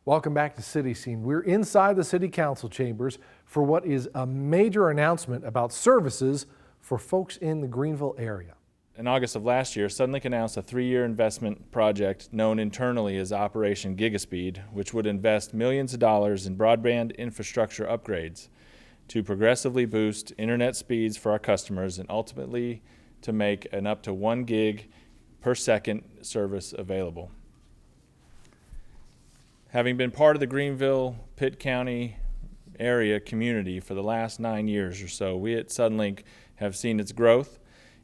Welcome back to City Scene. We're inside the City Council chambers for what is a major announcement about services for folks in the Greenville area. In August of last year, Suddenlink announced a 3-year investment project known internally as Operation Gigaspeed, which would invest millions of dollars in broadband infrastructure upgrades to progressively boost internet speeds for our customers and ultimately to make an up to 1 gig per second service available. Having been part of the Greenville, Pitt County area community for the last 9 years or so, we at Suddenlink have seen its growth,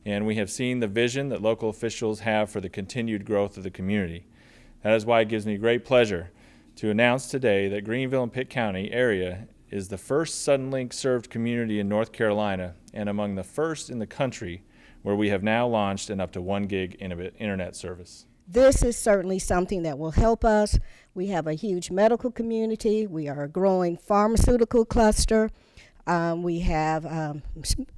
and we have seen the vision that local officials have for the continued growth of the community. That is why it gives me great pleasure to announce today that Greenville and Pitt County area is the first Suddenlink served community in North Carolina and among the first in the country where we have now launched an up to 1 gig internet service. This is certainly something that will help us. We have a huge medical community. We are a growing pharmaceutical cluster. We have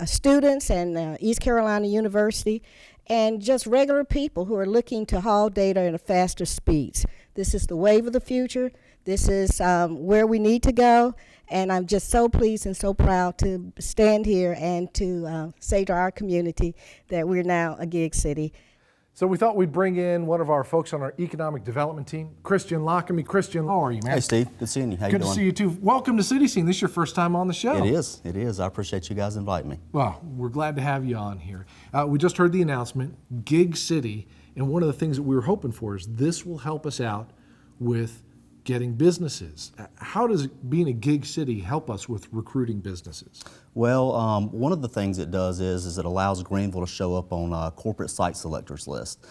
students and East Carolina University and just regular people who are looking to haul data at a faster speeds. This is the wave of the future. This is where we need to go. And I'm just so pleased and so proud to stand here and to say to our community that we're now a gig city. So we thought we'd bring in one of our folks on our economic development team, Christian. Christian, how are you, man? Hey, Steve. Good seeing you. How you doing? Good to see you, too. Welcome to City Scene. This is your first time on the show. It is. It is. I appreciate you guys inviting me. Well, we're glad to have you on here. We just heard the announcement, Gig City, and one of the things that we were hoping for is this will help us out with getting businesses. How does being a gig city help us with recruiting businesses? Well, one of the things it does is it allows Greenville to show up on a corporate site selectors list.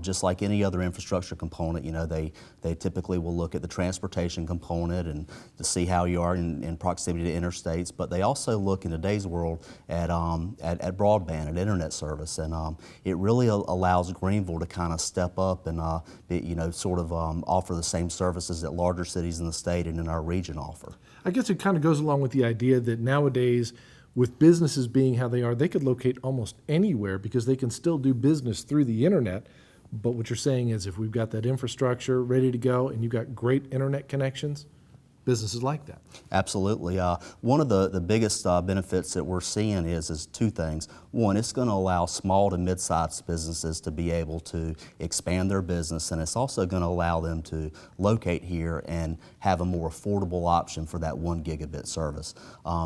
Just like any other infrastructure component, you know, they typically will look at the transportation component and to see how you are in proximity to interstates, but they also look in today's world at broadband and internet service, and it really allows Greenville to kind of step up and offer the same services that larger cities in the state and in our region offer. I guess it kind of goes along with the idea that nowadays, with businesses being how they are, they could locate almost anywhere because they can still do business through the internet. But what you're saying is if we've got that infrastructure ready to go and you've got great internet connections, businesses like that. Absolutely. One of the biggest benefits that we're seeing is two things. One, it's going to allow small to mid-sized businesses to be able to expand their business, and it's also going to allow them to locate here and have a more affordable option for that 1 gigabit service.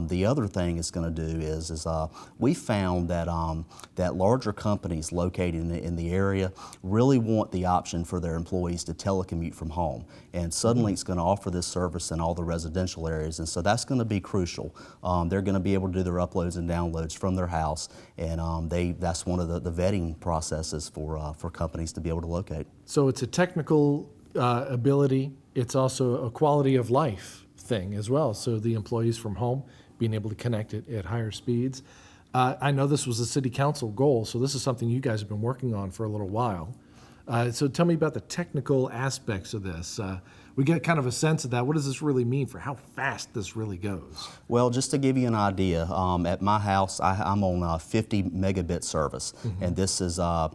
The other thing it's going to do is we found that that larger companies located in the area really want the option for their employees to telecommute from home, and Suddenlink's going to offer this service in all the residential areas, and so that's going to be crucial. They're going to be able to do their uploads and downloads from their house, and that's one of the vetting processes for companies to be able to locate. So it's a technical ability. It's also a quality of life thing as well. So the employees from home being able to connect it at higher speeds. I know this was a city council goal, so this is something you guys have been working on for a little while. So tell me about the technical aspects of this. We get kind of a sense of that. What does this really mean for how fast this really goes? Well, just to give you an idea, at my house, I'm on a 50 megabit service, and this is 1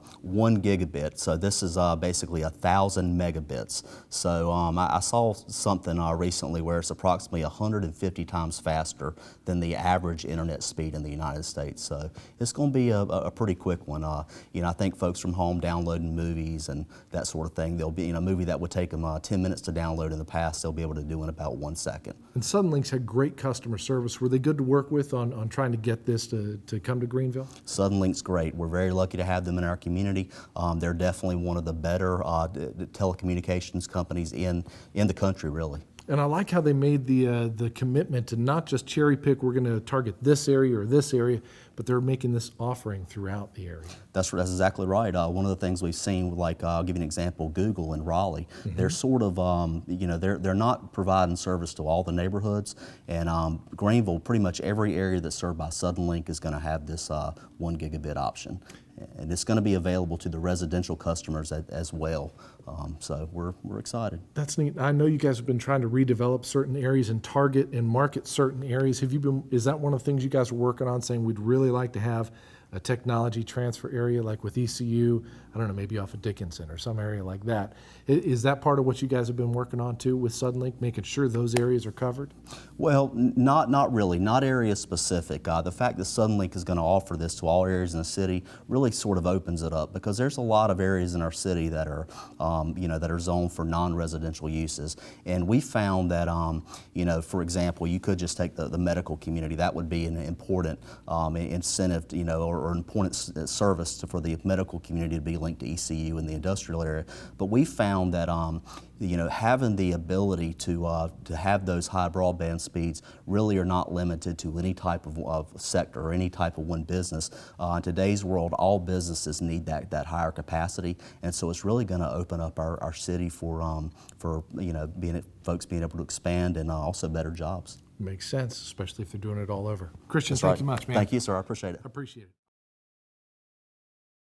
gigabit. So this is basically 1,000 megabits. So I saw something recently where it's approximately 150 times faster than the average internet speed in the United States. So it's going to be a pretty quick one. I think folks from home downloading movies and that sort of thing, they'll be a movie that would take them 10 minutes to download in the past, they'll be able to do in about 1 second. And Suddenlink's had great customer service. Were they good to work with on trying to get this to come to Greenville? Suddenlink's great. We're very lucky to have them in our community. They're definitely one of the better telecommunications companies in the country, really. And I like how they made the commitment to not just cherry pick, we're going to target this area or this area, but they're making this offering throughout the area. That's exactly right. One of the things we've seen, like I'll give you an example, Google in Raleigh, they're sort of, they're not providing service to all the neighborhoods, and Greenville, pretty much every area that's served by Suddenlink is going to have this 1 gigabit option. And it's going to be available to the residential customers as well. So we're excited. That's neat. I know you guys have been trying to redevelop certain areas and target and market certain areas. Is that one of the things you guys are working on, saying we'd really like to have a technology transfer area like with ECU, I don't know, maybe off of Dickinson or some area like that. Is that part of what you guys have been working on too with Suddenlink, making sure those areas are covered? Well, not really, not area specific. The fact that Suddenlink is going to offer this to all areas in the city really sort of opens it up, because there's a lot of areas in our city that are, that are zoned for non-residential uses. And we found that, for example, you could just take the medical community. That would be an important incentive, or important service for the medical community to be linked to ECU in the industrial area. But we found that having the ability to have those high broadband speeds really are not limited to any type of sector or any type of one business. In today's world, all businesses need that higher capacity, and so it's really going to open up our city for folks being able to expand and also better jobs. Makes sense, especially if they're doing it all over. Christian, That's thank right. you much, man. Thank you, sir. I appreciate it. Appreciate it.